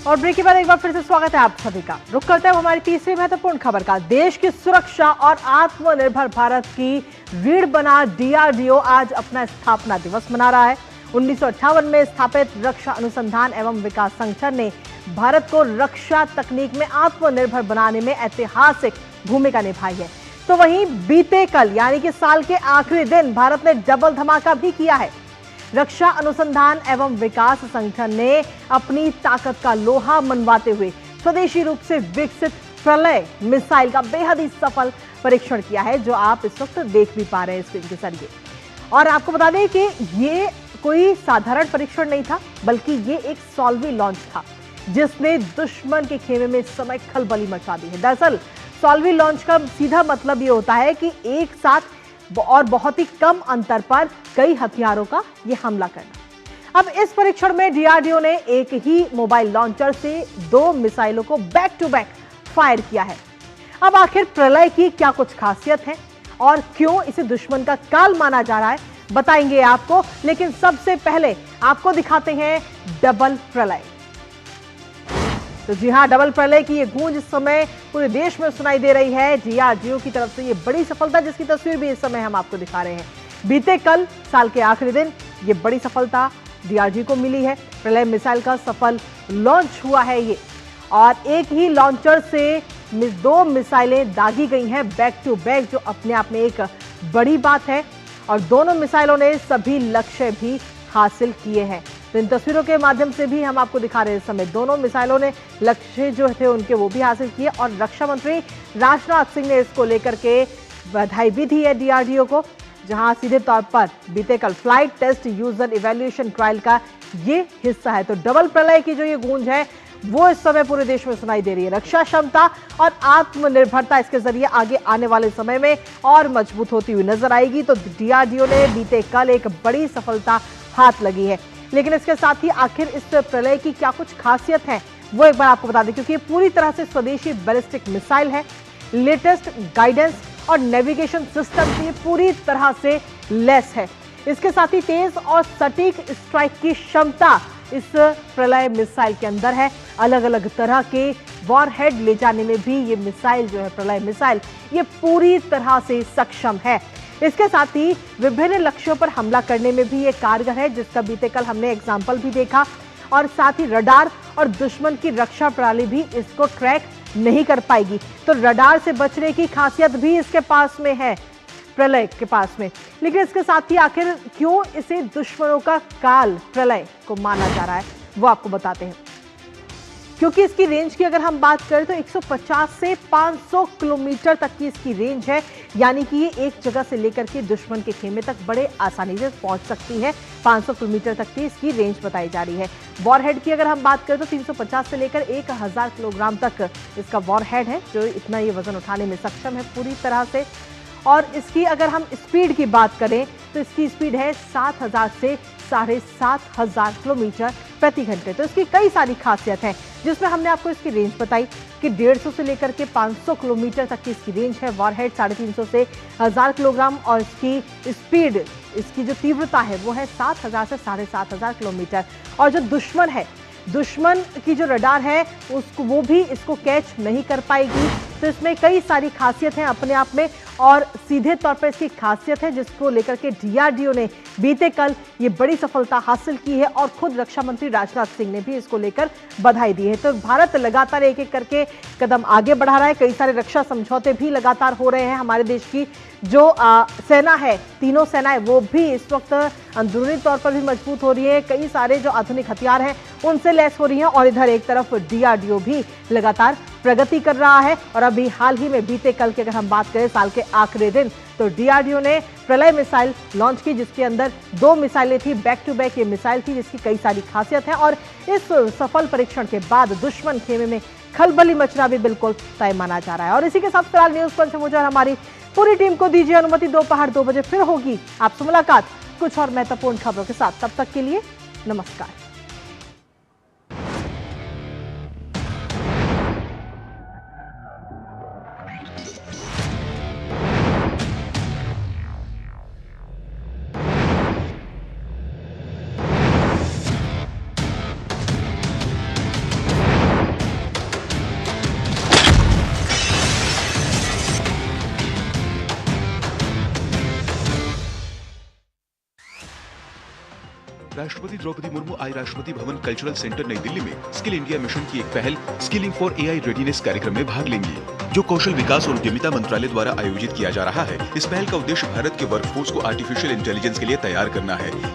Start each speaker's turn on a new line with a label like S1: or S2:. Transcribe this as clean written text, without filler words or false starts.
S1: और ब्रेक के बाद एक बार फिर से स्वागत है आप सभी का। रुक करते हैं हमारी तीसरी महत्वपूर्ण खबर का। देश की सुरक्षा और आत्मनिर्भर भारत की रीढ़ बना डीआरडीओ आज अपना स्थापना दिवस मना रहा है। 1958 में स्थापित रक्षा अनुसंधान एवं विकास संगठन ने भारत को रक्षा तकनीक में आत्मनिर्भर बनाने में ऐतिहासिक भूमिका निभाई है। तो वहीं बीते कल यानी कि साल के आखिरी दिन भारत ने डबल धमाका भी किया है। रक्षा अनुसंधान एवं विकास संगठन ने अपनी ताकत का लोहा मनवाते हुए स्वदेशी रूप से विकसित प्रलय मिसाइल का बेहद ही सफल परीक्षण किया है, जो आप इस वक्त देख भी पा रहे हैं स्क्रीन के जरिए। और आपको बता दें कि ये कोई साधारण परीक्षण नहीं था, बल्कि ये एक सॉल्वी लॉन्च था, जिसने दुश्मन के खेमे में इस समय खलबली मचा दी है। दरअसल सॉल्वी लॉन्च का सीधा मतलब ये होता है कि एक साथ और बहुत ही कम अंतर पर कई हथियारों का ये हमला करना। अब इस परीक्षण में डीआरडीओ ने एक ही मोबाइल लॉन्चर से 2 मिसाइलों को बैक टू बैक फायर किया है। अब आखिर प्रलय की क्या कुछ खासियत है और क्यों इसे दुश्मन का काल माना जा रहा है, बताएंगे आपको। लेकिन सबसे पहले आपको दिखाते हैं डबल प्रलय। तो जी हां, डबल प्रलय की ये गूंज इस समय पूरे देश में सुनाई दे रही है। डीआरडीओ की तरफ से ये बड़ी सफलता, जिसकी तस्वीर भी इस समय हम आपको दिखा रहे हैं। बीते कल साल के आखिरी दिन ये बड़ी सफलता डीआरडीओ को मिली है। प्रलय मिसाइल का सफल लॉन्च हुआ है ये, और एक ही लॉन्चर से 2 मिसाइलें दागी गई हैं बैक टू बैक, जो अपने आप में एक बड़ी बात है। और दोनों मिसाइलों ने सभी लक्ष्य भी हासिल किए हैं। तो इन तस्वीरों के माध्यम से भी हम आपको दिखा रहे हैं। इस समय दोनों मिसाइलों ने लक्ष्य जो थे उनके वो भी हासिल किए, और रक्षा मंत्री राजनाथ सिंह ने इसको लेकर के बधाई भी दी है डीआरडीओ को, जहां सीधे तौर पर बीते कल flight test user evaluation trial का ये हिस्सा है। तो डबल प्रलय की जो ये गूंज है वो इस समय पूरे देश में सुनाई दे रही है। रक्षा क्षमता और आत्मनिर्भरता इसके जरिए आगे आने वाले समय में और मजबूत होती हुई नजर आएगी। तो डीआरडीओ ने बीते कल एक बड़ी सफलता हाथ लगी है। लेकिन इसके साथ ही आखिर इस प्रलय की क्या कुछ खासियत है वो एक बार आपको बता दें, क्योंकि ये पूरी तरह से स्वदेशी बैलिस्टिक मिसाइल है। लेटेस्ट गाइडेंस और नेविगेशन सिस्टम से पूरी तरह से लेस है। इसके साथ ही तेज और सटीक स्ट्राइक की क्षमता इस प्रलय मिसाइल के अंदर है। अलग अलग तरह के वॉरहेड ले जाने में भी ये मिसाइल जो है, प्रलय मिसाइल, ये पूरी तरह से सक्षम है। इसके साथ ही विभिन्न लक्ष्यों पर हमला करने में भी ये कारगर है, जिसका बीते कल हमने एग्जाम्पल भी देखा। और साथ ही रडार और दुश्मन की रक्षा प्रणाली भी इसको ट्रैक नहीं कर पाएगी। तो रडार से बचने की खासियत भी इसके पास में है, प्रलय के पास में। लेकिन इसके साथ ही आखिर क्यों इसे दुश्मनों का काल प्रलय को माना जा रहा है वो आपको बताते हैं। क्योंकि इसकी रेंज की अगर हम बात करें तो 150 से 500 किलोमीटर तक की इसकी रेंज है, यानी कि ये एक जगह से लेकर के दुश्मन के खेमे तक बड़े आसानी से पहुंच सकती है। 500 किलोमीटर तक की इसकी रेंज बताई जा रही है। वॉरहेड की अगर हम बात करें तो 350 से लेकर 1000 किलोग्राम तक इसका वॉरहेड है, जो इतना ये वजन उठाने में सक्षम है पूरी तरह से। और इसकी अगर हम स्पीड की बात करें तो इसकी स्पीड है 7000 से 7500 किलोमीटर प्रति घंटे। तो इसकी कई सारी खासियत है, जिसमें हमने आपको इसकी रेंज बताई कि 150 से लेकर के 500 किलोमीटर तक की इसकी रेंज है। वॉरहेड 350 से 1000 किलोग्राम, और इसकी स्पीड, इसकी जो तीव्रता है वो है 7000 से 7500 किलोमीटर। और जो दुश्मन है, दुश्मन की जो रडार है उसको, वो भी इसको कैच नहीं कर पाएगी। तो इसमें कई सारी खासियत हैं अपने आप में, और सीधे तौर पर इसकी खासियत है जिसको लेकर के डीआरडीओ ने बीते कल ये बड़ी सफलता हासिल की है। और खुद रक्षा मंत्री राजनाथ सिंह ने भी इसको लेकर बधाई दी है। तो भारत लगातार एक एक करके कदम आगे बढ़ा रहा है। कई सारे रक्षा समझौते भी लगातार हो रहे हैं। हमारे देश की जो सेना है, तीनों सेनाएं, वो भी इस वक्त अंदरूनी तौर पर भी मजबूत हो रही है। कई सारे जो आधुनिक हथियार हैं उनसे लैस हो रही हैं, और इधर एक तरफ डीआरडीओ भी लगातार प्रगति कर रहा है। और अभी हाल ही में बीते कल की अगर हम बात करें साल के आखिरी दिन, तो डीआरडीओ ने प्रलय मिसाइल लॉन्च की, जिसके अंदर 2 मिसाइलें थी, बैक टू बैक ये मिसाइल थी, जिसकी कई सारी खासियत है। और इस सफल परीक्षण के बाद दुश्मन खेमे में खलबली मचना भी बिल्कुल तय माना जा रहा है। और इसी के साथ फिलहाल न्यूज पंच से मुझे और हमारी पूरी टीम को दीजिए अनुमति। दोपहर 2 बजे फिर होगी आपसे मुलाकात कुछ और महत्वपूर्ण खबरों के साथ। तब तक के लिए नमस्कार।
S2: राष्ट्रपति द्रौपदी मुर्मू आज राष्ट्रपति भवन कल्चरल सेंटर नई दिल्ली में स्किल इंडिया मिशन की एक पहल स्किलिंग फॉर एआई रेडीनेस कार्यक्रम में भाग लेंगी, जो कौशल विकास और उद्यमिता मंत्रालय द्वारा आयोजित किया जा रहा है। इस पहल का उद्देश्य भारत के वर्कफोर्स को आर्टिफिशियल इंटेलिजेंस के लिए तैयार करना है।